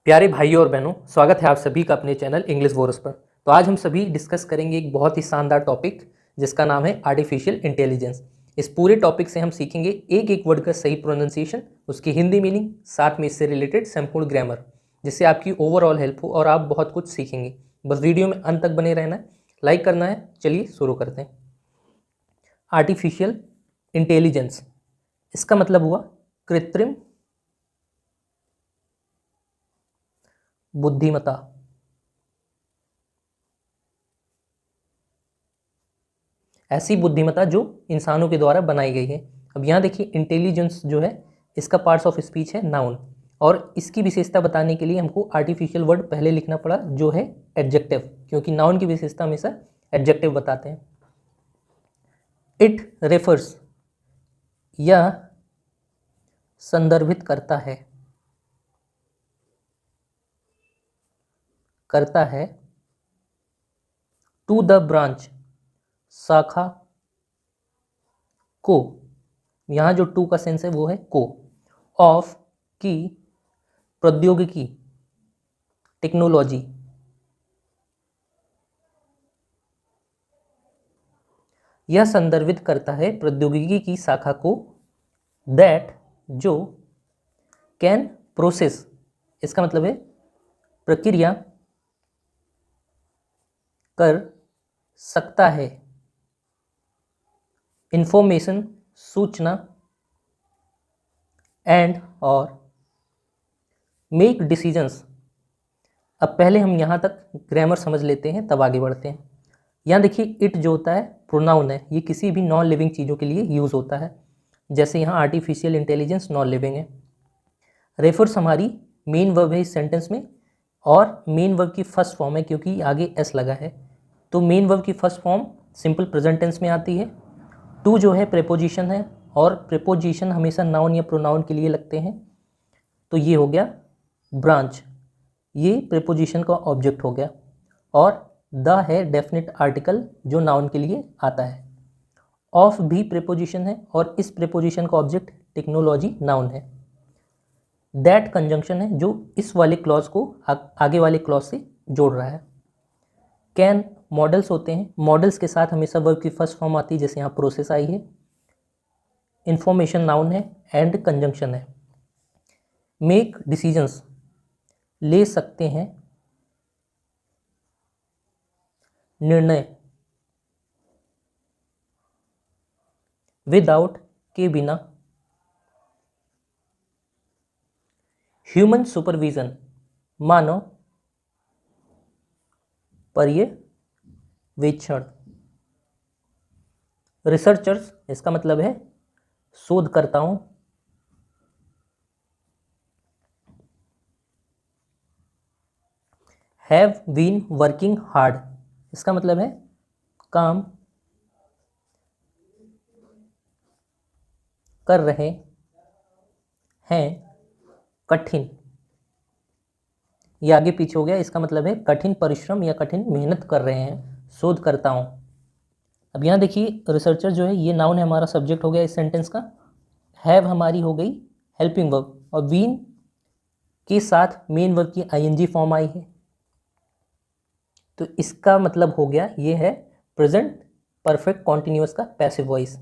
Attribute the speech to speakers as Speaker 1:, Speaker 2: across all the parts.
Speaker 1: प्यारे भाइयों और बहनों, स्वागत है आप सभी का अपने चैनल इंग्लिश वॉर्स पर। तो आज हम सभी डिस्कस करेंगे एक बहुत ही शानदार टॉपिक जिसका नाम है आर्टिफिशियल इंटेलिजेंस। इस पूरे टॉपिक से हम सीखेंगे एक एक वर्ड का सही प्रोनाउंसिएशन, उसकी हिंदी मीनिंग, साथ में इससे रिलेटेड संपूर्ण ग्रामर, जिससे आपकी ओवरऑल हेल्प हो और आप बहुत कुछ सीखेंगे। बस वीडियो में अंत तक बने रहना है, लाइक करना है। चलिए शुरू करते हैं। आर्टिफिशियल इंटेलिजेंस, इसका मतलब हुआ कृत्रिम बुद्धिमत्ता। ऐसी बुद्धिमत्ता जो इंसानों के द्वारा बनाई गई है। अब यहाँ देखिए, इंटेलिजेंस जो है इसका पार्ट्स ऑफ स्पीच है नाउन, और इसकी विशेषता बताने के लिए हमको आर्टिफिशियल वर्ड पहले लिखना पड़ा जो है एडजेक्टिव, क्योंकि नाउन की विशेषता हमेशा एडजेक्टिव बताते हैं। इट रेफर्स, यह संदर्भित करता है टू द ब्रांच, शाखा को, यहाँ जो टू का सेंस है वो है को, ऑफ की, प्रौद्योगिकी, टेक्नोलॉजी। यह संदर्भित करता है प्रौद्योगिकी की शाखा को, दैट जो, कैन प्रोसेस, इसका मतलब है प्रक्रिया कर सकता है, इंफॉर्मेशन, सूचना, एंड और मेक डिसीजंस। अब पहले हम यहाँ तक ग्रामर समझ लेते हैं, तब आगे बढ़ते हैं। यहाँ देखिए, इट जो होता है प्रोनाउन है, ये किसी भी नॉन लिविंग चीज़ों के लिए यूज़ होता है। जैसे यहाँ आर्टिफिशियल इंटेलिजेंस नॉन लिविंग है। रेफर्स हमारी मेन वर्ब है इस सेंटेंस में, और मेन वर्ब की फर्स्ट फॉर्म है क्योंकि आगे एस लगा है, तो मेन वर्ब की first form simple present tense में आती है। टू जो है प्रेपोजिशन है, और प्रेपोजिशन हमेशा नाउन या प्रोनाउन के लिए लगते हैं। तो ये हो गया ब्रांच, ये प्रेपोजिशन का ऑब्जेक्ट हो गया, और द है डेफिनेट आर्टिकल जो नाउन के लिए आता है। ऑफ भी प्रेपोजिशन है, और इस प्रेपोजिशन का ऑब्जेक्ट टेक्नोलॉजी नाउन है। दैट कंजंक्शन है जो इस वाले क्लॉज को आगे वाले क्लॉज से जोड़ रहा है। कैन मॉडल्स होते हैं, मॉडल्स के साथ हमेशा वर्ब की फर्स्ट फॉर्म आती है, जैसे यहाँ प्रोसेस आई है। इंफॉर्मेशन नाउन है, एंड कंजंक्शन है। मेक डिसीजंस, ले सकते हैं निर्णय, विदाउट के बिना, ह्यूमन सुपरविजन, मानव पर्यवेक्षण। रिसर्चर्स, इसका मतलब है शोधकर्ताओं। हैव बीन वर्किंग हार्ड, इसका मतलब है काम कर रहे हैं कठिन। ये आगे पीछे हो गया, इसका मतलब है कठिन परिश्रम या कठिन मेहनत कर रहे हैं शोधकर्ताओं। अब यहाँ देखिए, रिसर्चर जो है ये नाउन है, हमारा सब्जेक्ट हो गया इस सेंटेंस का। हैव हमारी हो गई हेल्पिंग वर्ब, और बीन के साथ मेन वर्ब की आईएनजी फॉर्म आई है, तो इसका मतलब हो गया ये है प्रेजेंट परफेक्ट कॉन्टिन्यूअस का पैसिव वॉइस,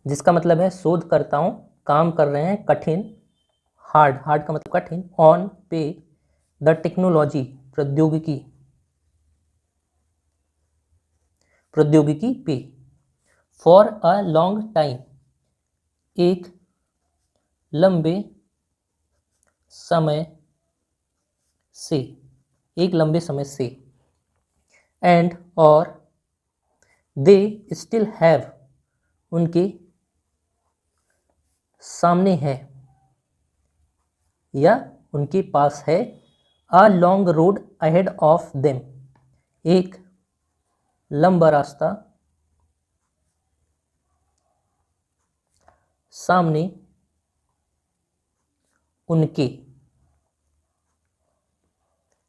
Speaker 1: जिसका मतलब है शोधकर्ताओं काम कर रहे हैं कठिन, हार्ड, हार्ड का मतलब कठिन, ऑन पे द टेक्नोलॉजी, प्रौद्योगिकी पे, फॉर अ लॉन्ग टाइम, एक लंबे समय से, एक लंबे समय से, एंड और दे स्टिल हैव, उनके सामने है या उनके पास है, a long road ahead of them, एक लंबा रास्ता सामने उनके।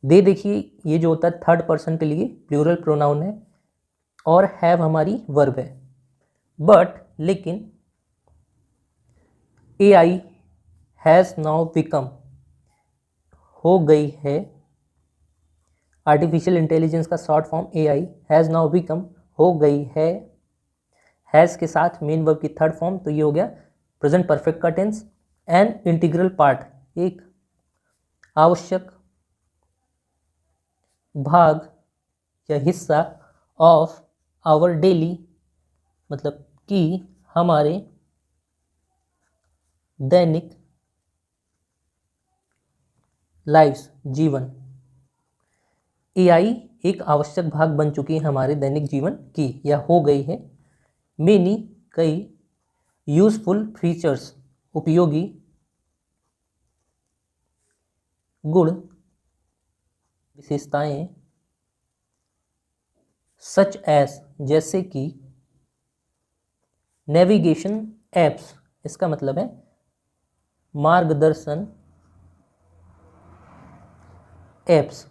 Speaker 1: दे देखिए, ये जो होता है थर्ड पर्सन के लिए प्लूरल प्रोनाउन है, और हैव हमारी वर्ब है। बट लेकिन AI हैज़ नाउ बिकम, हो गई है, आर्टिफिशियल इंटेलिजेंस का short form AI, has now become हो गई है, हैज़ के साथ मेन वर्ब की थर्ड फॉर्म, तो ये हो गया प्रेजेंट परफेक्ट का टेंस। एन इंटीग्रल पार्ट, एक आवश्यक भाग या हिस्सा, ऑफ आवर डेली, मतलब कि हमारे दैनिक लाइफ्स, जीवन। AI एक आवश्यक भाग बन चुकी है हमारे दैनिक जीवन की, या हो गई है। मेनी, कई, यूजफुल फीचर्स, उपयोगी गुण, विशेषताएं, सच एस, जैसे कि, नेविगेशन एप्स, इसका मतलब है मार्गदर्शन एप्स,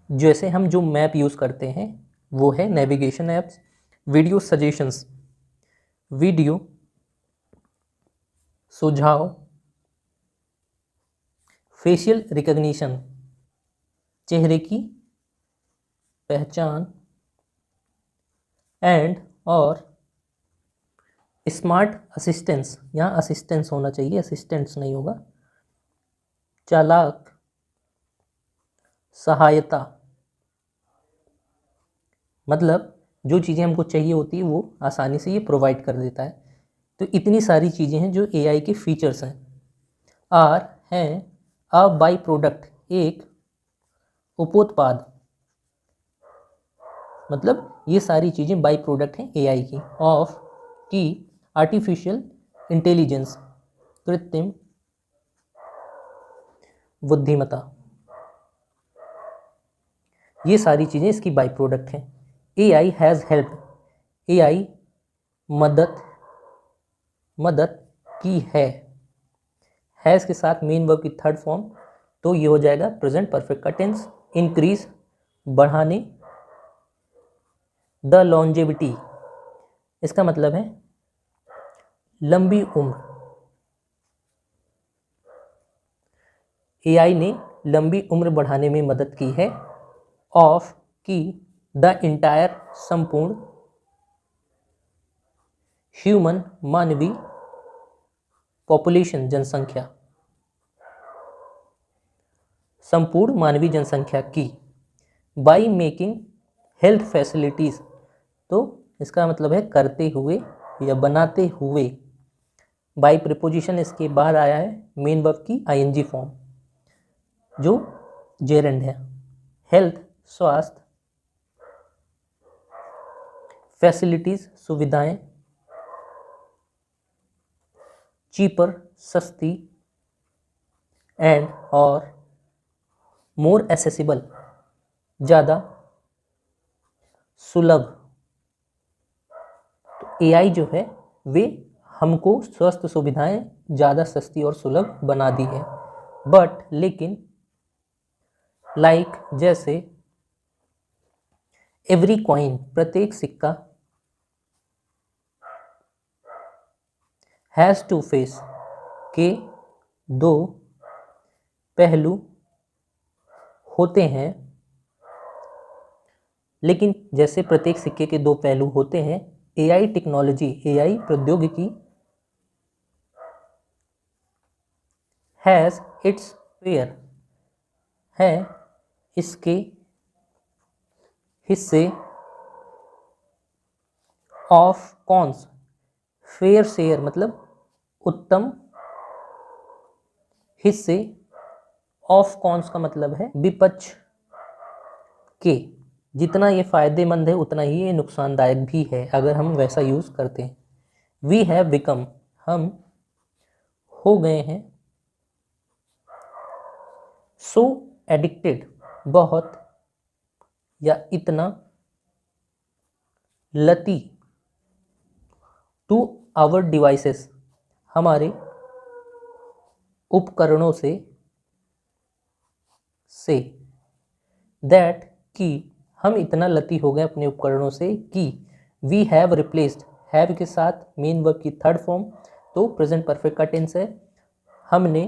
Speaker 1: जैसे हम जो मैप यूज़ करते हैं वो है navigation apps. Video suggestions, video सुझाव, फेशियल रिकग्निशन, चेहरे की पहचान, एंड और स्मार्ट असिस्टेंस, यहाँ असिस्टेंस होना चाहिए, असिस्टेंट्स नहीं होगा, चालाक सहायता, मतलब जो चीज़ें हमको चाहिए होती है वो आसानी से ये प्रोवाइड कर देता है। तो इतनी सारी चीज़ें हैं जो AI के फीचर्स हैं। आर हैं अ बाई प्रोडक्ट, एक उपोत्पाद, मतलब ये सारी चीज़ें बाई प्रोडक्ट हैं AI की, ऑफ की आर्टिफिशियल इंटेलिजेंस, कृत्रिम बुद्धिमत्ता, ये सारी चीज़ें इसकी बाई प्रोडक्ट हैं। AI हैज़ हेल्प, AI मदद की है, हैज़ के साथ मेन वर्ब की थर्ड फॉर्म, तो ये हो जाएगा प्रेजेंट परफेक्ट का टेंस। इंक्रीज, बढ़ाने, द लॉन्जेविटी, इसका मतलब है लंबी उम्र, AI ने लंबी उम्र बढ़ाने में मदद की है। ऑफ की द इंटायर, संपूर्ण, ह्यूमन मानवीय, पॉपुलेशन जनसंख्या, संपूर्ण मानवीय जनसंख्या की। बाई मेकिंग हेल्थ फैसिलिटीज़, तो इसका मतलब है करते हुए या बनाते हुए। बाई प्रिपोजिशन इसके बाद आया है मेन वर्ब की ING फॉर्म, जो जेरेंड है। हेल्थ स्वास्थ्य, फैसिलिटीज़ सुविधाएं, चीपर सस्ती, एंड और मोर एसेसिबल ज़्यादा सुलभ। तो AI जो है वे हमको स्वास्थ्य सुविधाएं ज़्यादा सस्ती और सुलभ बना दी है। बट लेकिन, लाइक जैसे, एवरी कॉइन प्रत्येक सिक्का, हैज़ टू फेस के दो पहलू होते हैं, लेकिन जैसे प्रत्येक सिक्के के दो पहलू होते हैं, AI टेक्नोलॉजी, AI प्रौद्योगिकी, हैज़ इट्स फेयर, है इसके हिस्से, ऑफ कॉन्स, फेयर शेयर मतलब उत्तम हिस्से, ऑफ कॉन्स का मतलब है विपक्ष के। जितना ये फायदेमंद है उतना ही ये नुकसानदायक भी है अगर हम वैसा यूज़ करते हैं। वी हैव बिकम, हम हो गए हैं, सो एडिक्टेड, बहुत या इतना लती, टू आवर डिवाइसेस, हमारे उपकरणों से दैट कि हम इतना लती हो गए अपने उपकरणों से कि वी हैव रिप्लेस्ड, हैव के साथ मेन वर्ब की थर्ड फॉर्म, तो प्रेजेंट परफेक्ट का टेंस है, हमने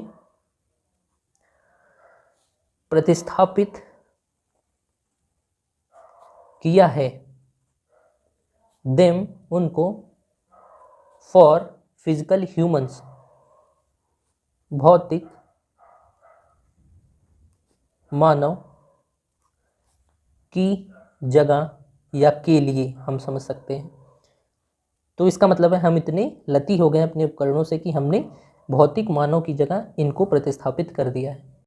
Speaker 1: प्रतिस्थापित किया है, देम उनको, फॉर फिजिकल ह्यूमंस भौतिक मानव की जगह या के लिए हम समझ सकते हैं। तो इसका मतलब है हम इतने लती हो गए अपने उपकरणों से कि हमने भौतिक मानव की जगह इनको प्रतिस्थापित कर दिया है।